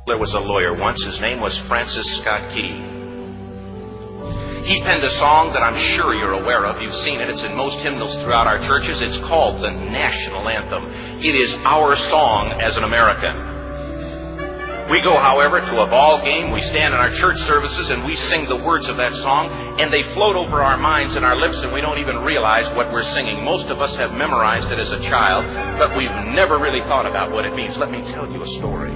There was a lawyer once. His name was Francis Scott Key. He penned a song that I'm sure you're aware of. You've seen it. It's in most hymnals throughout our churches. It's called the National Anthem. It is our song as an American. We go, however, to a ball game. We stand in our church services and we sing the words of that song, and they float over our minds and our lips, and we don't even realize what we're singing. Most of us have memorized it as a child, but we've never really thought about what it means. Let me tell you a story.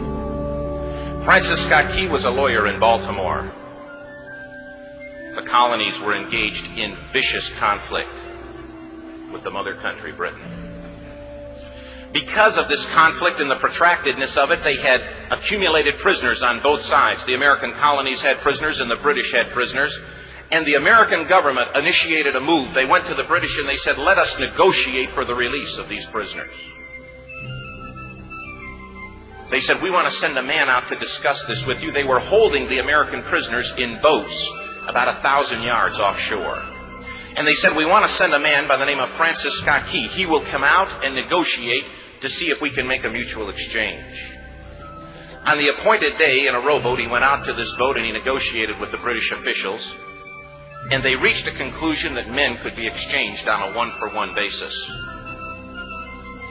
Francis Scott Key was a lawyer in Baltimore. The colonies were engaged in vicious conflict with the mother country, Britain. Because of this conflict and the protractedness of it, they had accumulated prisoners on both sides. The American colonies had prisoners and the British had prisoners. And the American government initiated a move. They went to the British and they said, let us negotiate for the release of these prisoners. They said, we want to send a man out to discuss this with you. They were holding the American prisoners in boats about 1,000 yards offshore. And they said, we want to send a man by the name of Francis Scott Key. He will come out and negotiate to see if we can make a mutual exchange. On the appointed day in a rowboat, he went out to this boat and he negotiated with the British officials. And they reached a conclusion that men could be exchanged on a one-for-one basis.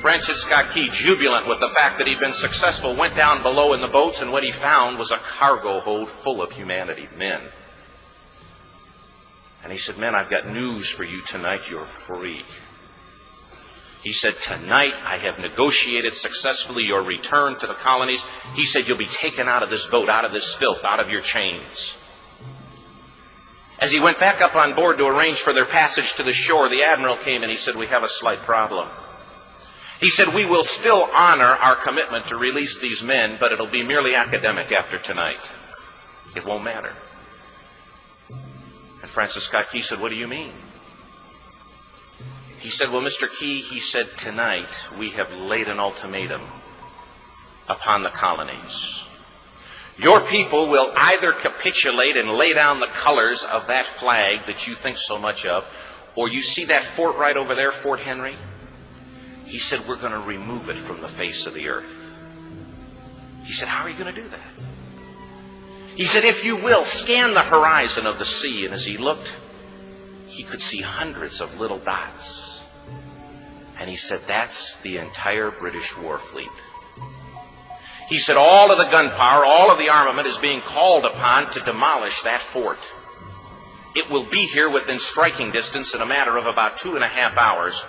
Francis Scott Key, jubilant with the fact that he'd been successful, went down below in the boats, and what he found was a cargo hold full of humanity, men. And he said, men, I've got news for you tonight. You're free. He said, tonight I have negotiated successfully your return to the colonies. He said, you'll be taken out of this boat, out of this filth, out of your chains. As he went back up on board to arrange for their passage to the shore, the admiral came and he said, we have a slight problem. He said, we will still honor our commitment to release these men, but it'll be merely academic after tonight. It won't matter. And Francis Scott Key said, what do you mean? He said, well, Mr. Key, he said, tonight we have laid an ultimatum upon the colonies. Your people will either capitulate and lay down the colors of that flag that you think so much of, or you see that fort right over there, Fort Henry? He said, we're going to remove it from the face of the earth. He said, how are you going to do that? He said, if you will, scan the horizon of the sea. And as he looked, he could see hundreds of little dots. And he said, that's the entire British war fleet. He said, all of the gunpowder, all of the armament is being called upon to demolish that fort. It will be here within striking distance in a matter of about 2.5 hours.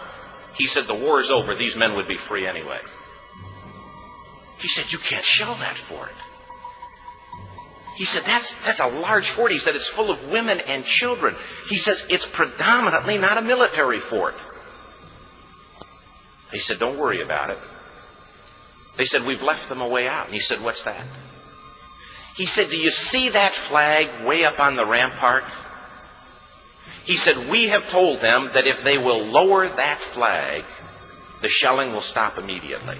He said, the war is over. These men would be free anyway. He said, you can't shell that fort. He said, that's a large fort. He said, it's full of women and children. He says, it's predominantly not a military fort. He said, don't worry about it. They said, we've left them a way out. And he said, what's that? He said, do you see that flag way up on the rampart? He said, we have told them that if they will lower that flag, the shelling will stop immediately.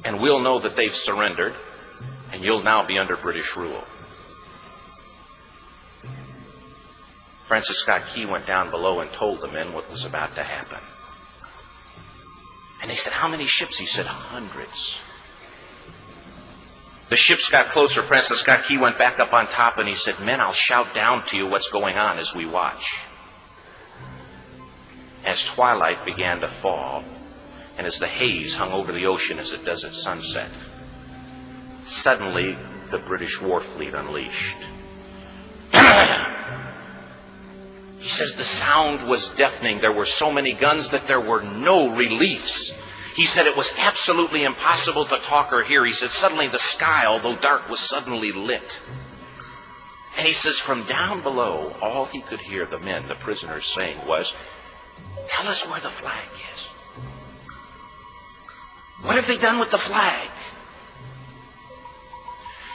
And we'll know that they've surrendered, and you'll now be under British rule. Francis Scott Key went down below and told the men what was about to happen. And they said, how many ships? He said, hundreds. The ships got closer. Francis Scott Key went back up on top and he said, men, I'll shout down to you what's going on as we watch. As twilight began to fall, and as the haze hung over the ocean as it does at sunset, suddenly the British war fleet unleashed. He says the sound was deafening. There were so many guns that there were no reliefs. He said it was absolutely impossible to talk or hear. He said suddenly the sky, although dark, was suddenly lit. And he says from down below, all he could hear the men, the prisoners, saying was, tell us where the flag is. What have they done with the flag?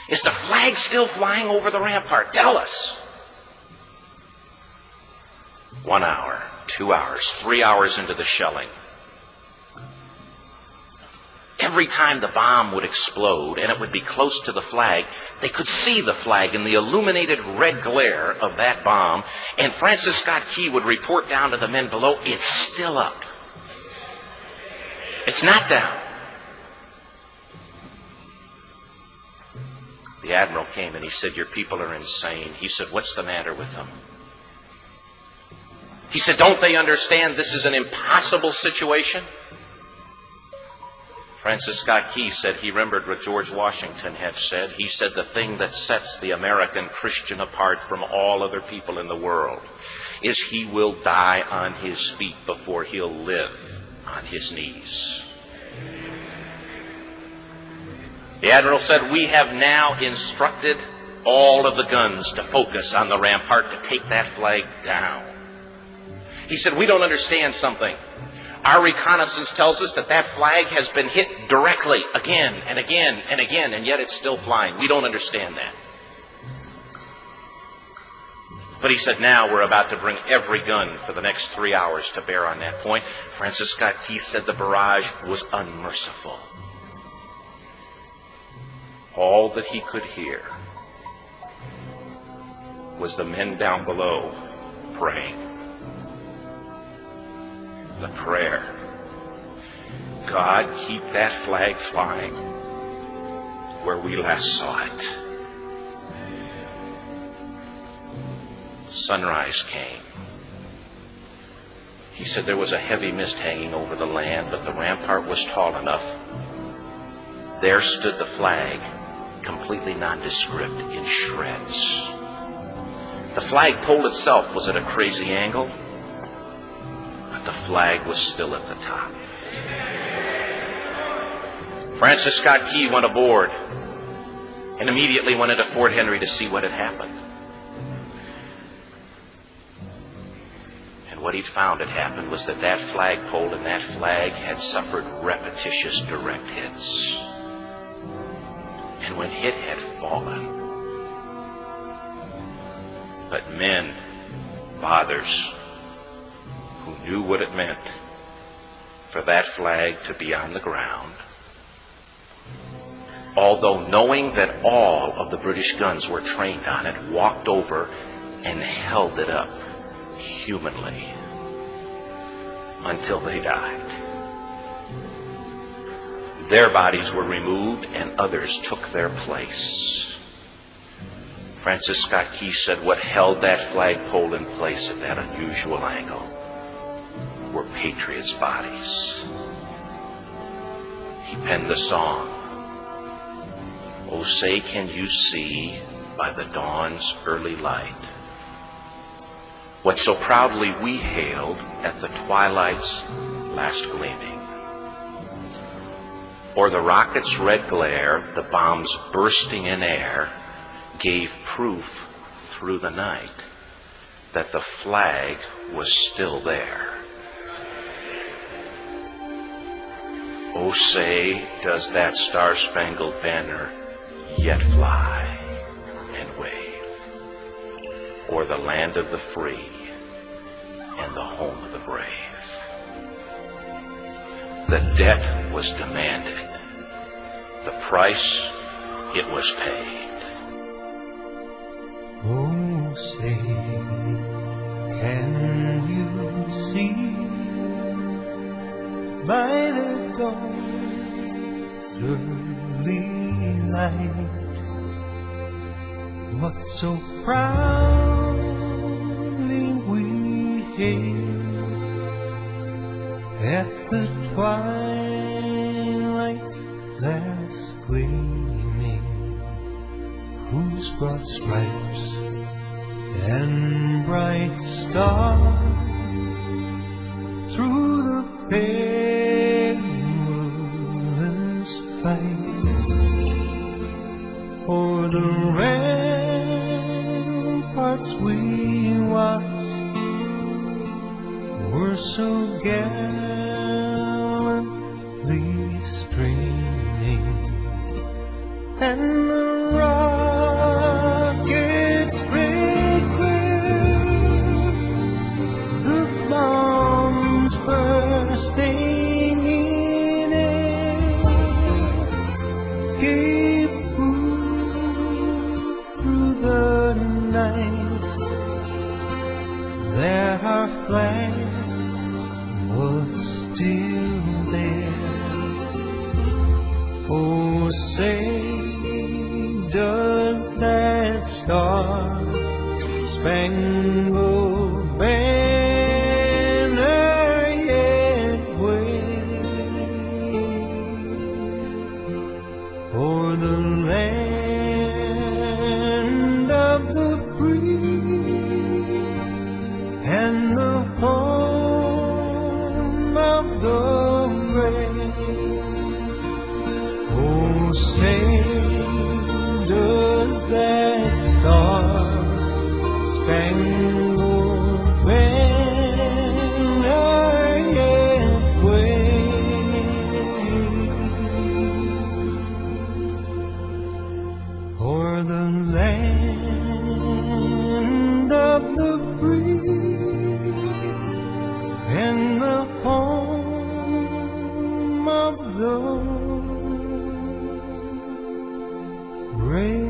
Is the flag still flying over the rampart? Tell us. 1 hour, 2 hours, 3 hours into the shelling. Every time the bomb would explode and it would be close to the flag, they could see the flag in the illuminated red glare of that bomb. And Francis Scott Key would report down to the men below, it's still up. It's not down. The admiral came and he said, "Your people are insane." He said, "What's the matter with them?" He said, "Don't they understand this is an impossible situation?" Francis Scott Key said he remembered what George Washington had said. He said, "The thing that sets the American Christian apart from all other people in the world is he will die on his feet before he'll live on his knees." The admiral said, "We have now instructed all of the guns to focus on the rampart to take that flag down." He said, "We don't understand something. Our reconnaissance tells us that that flag has been hit directly again and again and again, and yet it's still flying. We don't understand that." But he said, "Now we're about to bring every gun for the next 3 hours to bear on that point." Francis Scott Key said the barrage was unmerciful. All that he could hear was the men down below praying. The prayer, "God, keep that flag flying where we last saw it." Sunrise came. He said there was a heavy mist hanging over the land, but the rampart was tall enough. There stood the flag, completely nondescript, in shreds. The flagpole itself was at a crazy angle, but the flag was still at the top. Francis Scott Key went aboard and immediately went into Fort Henry to see what had happened. And what he'd found had happened was that that flagpole and that flag had suffered repetitious direct hits. And when it had fallen, but men, fathers, who knew what it meant for that flag to be on the ground, although knowing that all of the British guns were trained on it, walked over and held it up humanly until they died. Their bodies were removed and others took their place. Francis Scott Key said what held that flagpole in place at that unusual angle were patriots' bodies. He penned the song, "Oh, say can you see by the dawn's early light what so proudly we hailed at the twilight's last gleaming? Or the rocket's red glare, the bombs bursting in air, gave proof through the night that the flag was still there. Oh, say, does that star-spangled banner yet fly and wave o'er the land of the free and the home of the brave?" The debt was demanded. The price, it was paid. Oh, say, can you see by the dawn's early light what so proudly we hailed at the twilight's last gleaming, whose broad stripes and bright stars through the perilous fight o'er the ramparts we watched were so gallantly streaming, and the rockets red glare, the bombs bursting in air, gave proof through the night that our flag was still there. Oh, say, does that star-spangled banner yet wave o'er the land of the free and the home of the brave? Oh, say, does that star-spangled banner yet wave o'er the land of the free and the home of the brave?